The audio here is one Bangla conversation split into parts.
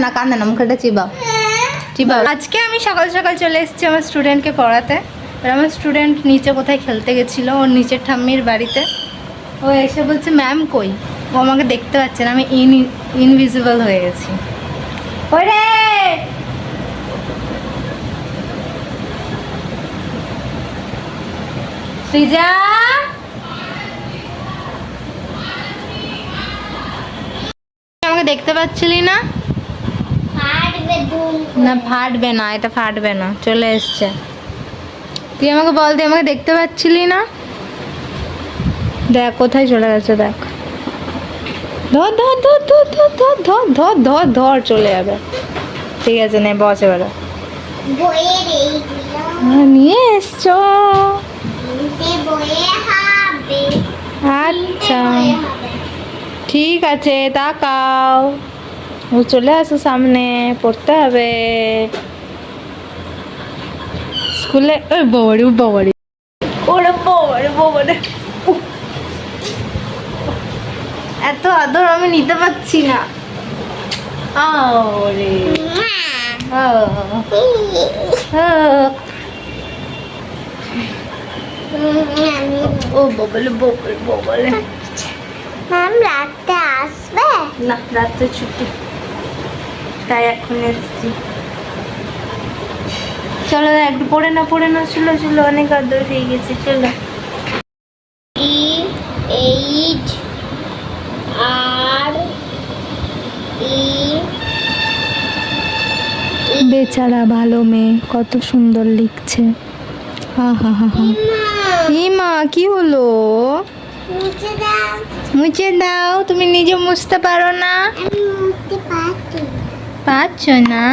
না কান্দে না, মুখেটা চিবাও চিবাও। আজকে আমি সকাল সকাল চলে এসেছি আমার স্টুডেন্টকে পড়াতে। আর আমার স্টুডেন্ট নিচে কোথায় খেলতে গেছিলো ওর নিচের ঠাম্মির বাড়িতে। ও এসে বলছে ম্যাম কই, ও আমাকে দেখতে পাচ্ছে না, আমি ইনভিজিবল হয়ে গেছি। ওরে সৃজা, আমাকে দেখতে পাচ্ছিলি না? না ফাটবে না, এটা ফাটবে না, চলে এসছে। তুই আমাকে বল, তুই আমাকে দেখতে পাচ্ছিলি না? দেখ কোথায় চলে গেছে, দেখ। ধর ধর ধর ধর ধর ধর ধর ধর ধর ধর চলে যাবে। ঠিক আছে নে বস এবারে। নিয়ে এসছো? আচ্ছা ঠিক আছে, তাকাও, ও চলে আসো সামনে, পড়তে হবে স্কুলে। ওই বাবারে বাবারে, ওরে বাবারে বাবারে, এত আদর আমি নিতে পারছি না। ওরে ও ববলে ববলে ববলে। ম্যাম রাতে আসবে না? রাতে ছুটি, তাই এখন এসছি। চলো একটু পড়ে না, পড়ে না, চলো চলো, অনেক আদর হয়ে গেছে, চলো। বেচারা ভালো মেয়ে, কত সুন্দর লিখছে। হা হা হা হা। মা কি হলো? মুছে দাও, তুমি নিজে মুছতে পারো না? পারছো না?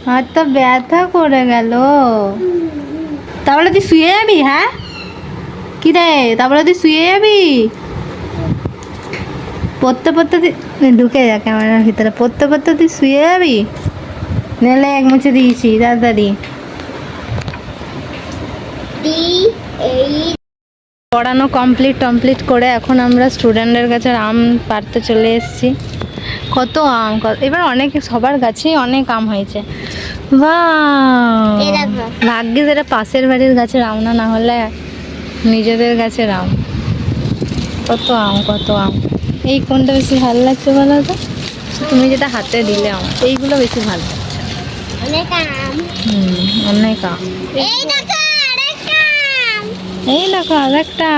হাতটা ব্যথা করে গেল। তাহলে তুই শুয়ে যাবি? হ্যাঁ কি রে, তারপরে তুই শুয়ে যাবি? পড়তে পড়তে তুই ঢুকে যা ক্যামেরার ভিতরে, পড়তে পড়তে তুই শুয়ে যাবি? নেলে এক মুছে দিয়েছি, তাড়াতাড়ি। পড়ানো কমপ্লিট করে এখন আমরা স্টুডেন্টের কাছে আম পাড়তে চলে এসেছি। কত আম, এবার অনেক, সবার গাছেই অনেক আম হয়েছে। ভাগ্যে যেটা পাশের বাড়ির গাছের আম, না হলে নিজেদের গাছের আম। কত আম কত আম। এই কোনটা বেশি ভালো লাগছে বলো তো? তুমি যেটা হাতে দিলে আমার এইগুলো বেশি ভালো লাগছে। অনেক আম, অনেক আম। এই দেখো আরেকটা।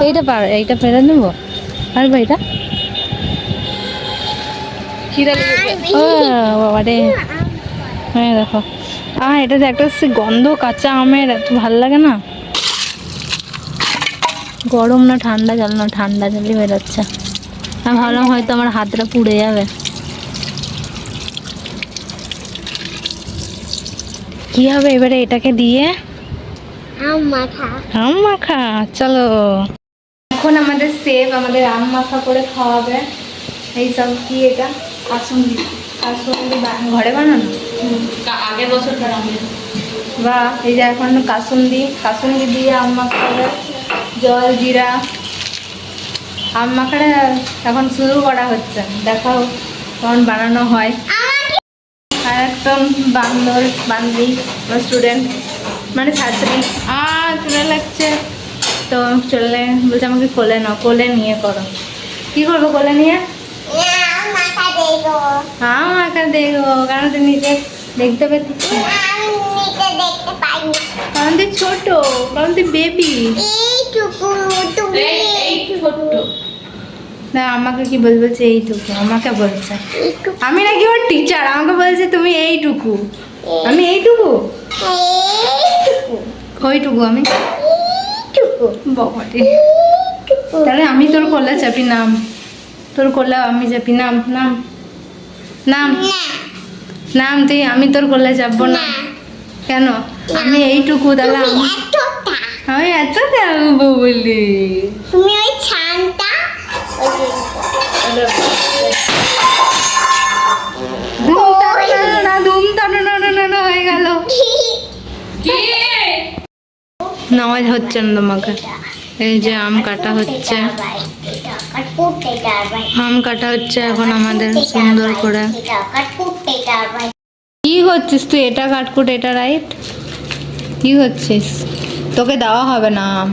এইটা পার, এইটা ফেলে নেবো। পারবো এটা? ও বাবা রে, হ্যাঁ দেখো। এটা যে একটা গন্ধ কাঁচা আমের, এত ভালো লাগে না। গরম না ঠান্ডা জল, না ঠান্ডা জলই বেরোচ্ছে। আমি ভাবলাম হয়তো আমার হাতটা পুড়ে যাবে। কি হবে এবারে এটাকে দিয়ে? আম মাখা। চলো এখন আমাদের সেফ, আমাদের আম মাখা করে খাওয়াবে। এইসব কি এটা? কাসুন্দি। কাসুন্দি ঘরে বানানো, আগের বছর বা এই যে এখন কাসুন্দি দিয়ে আম মাখা হবে। জল জিরা আম মাখাটা এখন শুরু করা হচ্ছে, দেখাও কেমন বানানো হয়। আর একদম বান্ধবী স্টুডেন্ট মানে ছাত্রী, চলে লাগছে তো, চলে বলছে আমাকে কোলে নাও, কোলে নিয়ে করো। কি করবো কোলে নিয়ে? হ্যাঁ মাখা দেখবো, কারণ তুই নিজে দেখতে পেতিস, কারণ তুই ছোট, কারণ তুই বেবি। না আমাকে কি বলছে এইটুকু, আমাকে বলছে, আমি নাকি ওর টিচার, আমাকে বলছে তুমি এইটুকু, আমি এইটুকু, ওইটুকু আমি বাবারে। তাহলে আমি তোর কোলে চাপি, নাম তোর কোলে আমি চাপি, নাম নাম নাম নাম তুই, আমি তোর কোলে চাপবো না কেন? আমি এইটুকু, তাহলে আমি এত চাপবো বলি? তুমি ওই ছানটা হয়ে গেল। নামাজ হচ্ছে না তোমাকে, এই যে আম কাটা হচ্ছে। আম কাটা হচ্ছে এখন আমাদের সুন্দর করে। কি করছিস তুই? এটা কাটকুট, এটা রাইট। কি করছিস? তোকে দেওয়া হবে না আম।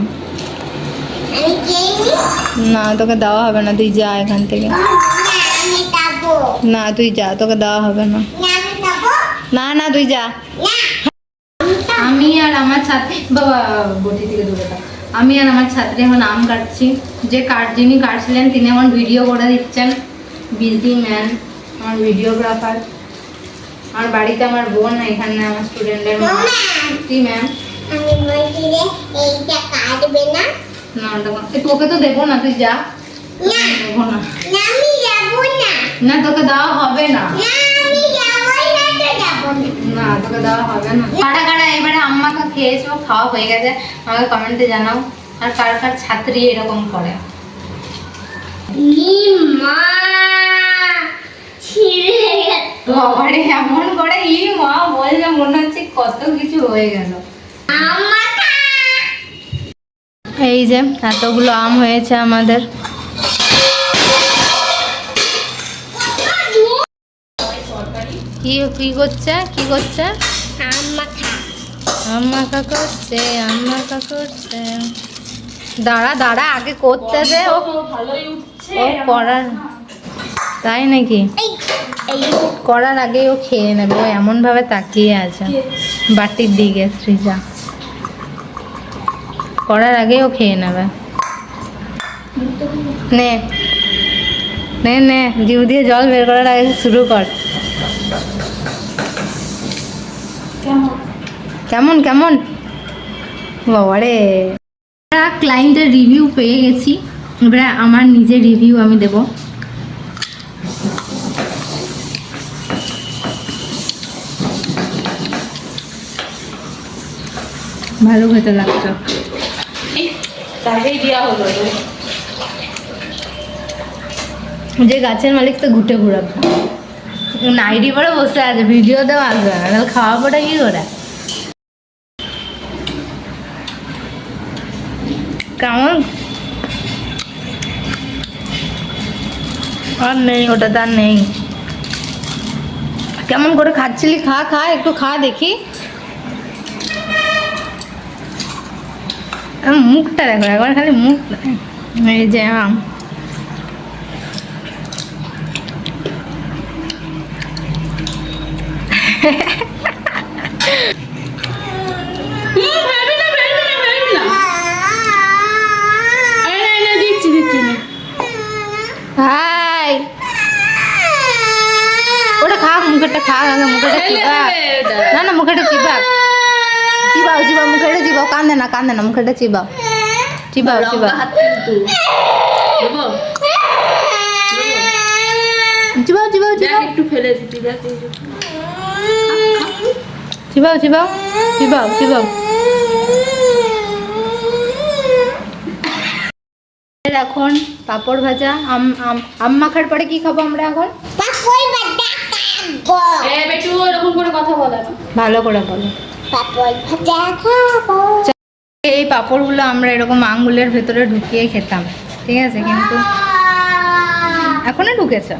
না, তোকে দেওয়া হবে না, তুই যা এখান থেকে। না তুই যা, তোকে দেওয়া হবে না। না না তুই যা। আমি আর আমার ছাত্রী, বাবা বটি থেকে দূরে থাক। আমি আর আমার ছাত্রী এখন আম কাটছি। যিনি কাটছিলেন তিনি এখন ভিডিও করে দিচ্ছেন। বিজি ম্যান, আমার ভিডিওগ্রাফার। আমার বাড়িতে আমার বোন, এখানে আমার স্টুডেন্টের মা। কি ম্যাম? আমি বলছি যে এইটা কাটবে না। না ওটা তোকে তো দেবো না, তুই যা। না দেবো না। না আমি যাব না। না তোকে দেওয়া হবে না। না আমি যাব না, তো যাব না। না তোকে দেওয়া হবে না। কাটা কাটা এবারে আম্মাকে খেয়েছো, খাওয়া হয়ে গেছে, আমাকে কমেন্টে জানাও। আর কার কার ছাত্রী এরকম করে। মা ছিঁড়ে গেছে বাবারে, এমন করে ই মা বলছে মনে হচ্ছে কত কিছু হয়ে গেল। এই যে এতগুলো আম হয়েছে আমাদের। কি কি করছে? কি করছে? আম মাখা করছে, আম মাখা করছে। দাঁড়া দাঁড়া, আগে করতে দে। ও করার, তাই নাকি? করার আগে ও খেয়ে নেবে। ও এমন ভাবে তাকিয়ে আছে বাটির দিকে। সৃজা করার আগে ও খেয়ে নেবে। নে নে নে, জিভ দিয়ে জল বের করার আগে শুরু কর। কেমন কেমন বাবারে। ক্লায়েন্টের রিভিউ পেয়ে গেছি, এবারে আমার নিজের রিভিউ আমি দেব। ভালো খেতে লাগছে। যে গাছের মালিক তো ঘুটে ঘুরাবে, নাইটি পরে বসে আছে, ভিডিও দেওয়া আসবে না, তাহলে খাওয়া পড়া কি করে? কেমন? আর নেই, ওটা তার নেই। কেমন করে খাচ্ছিলি? খা খা, একটু খা দেখি। মুখটা দেখো একবার, খালি মুখ। এই যে আম, ওটা খা, মুখেরটা খা, মুখেরটা চিবা। না না মুখেরটা চিবা, চিবাও চিবাও, মুখেরটা চিবাও। কান্দে না কান্দে না, মুখেরটা চিবাও, চিবাও চিবাও চিবাও চিবাও চিবাও। একটু ফেলে দিবি, চিবাও চিবাও চিবাও চিবাও। এখন পাপড় ভাজা, আম মাখার পরে কি খাবো আমরা এখন? ভালো করে বলো। এই পাপড়গুলো আমরা এরকম আঙ্গুলের ভেতরে ঢুকিয়ে খেতাম, ঠিক আছে, কিন্তু এখনো ঢুকেছে।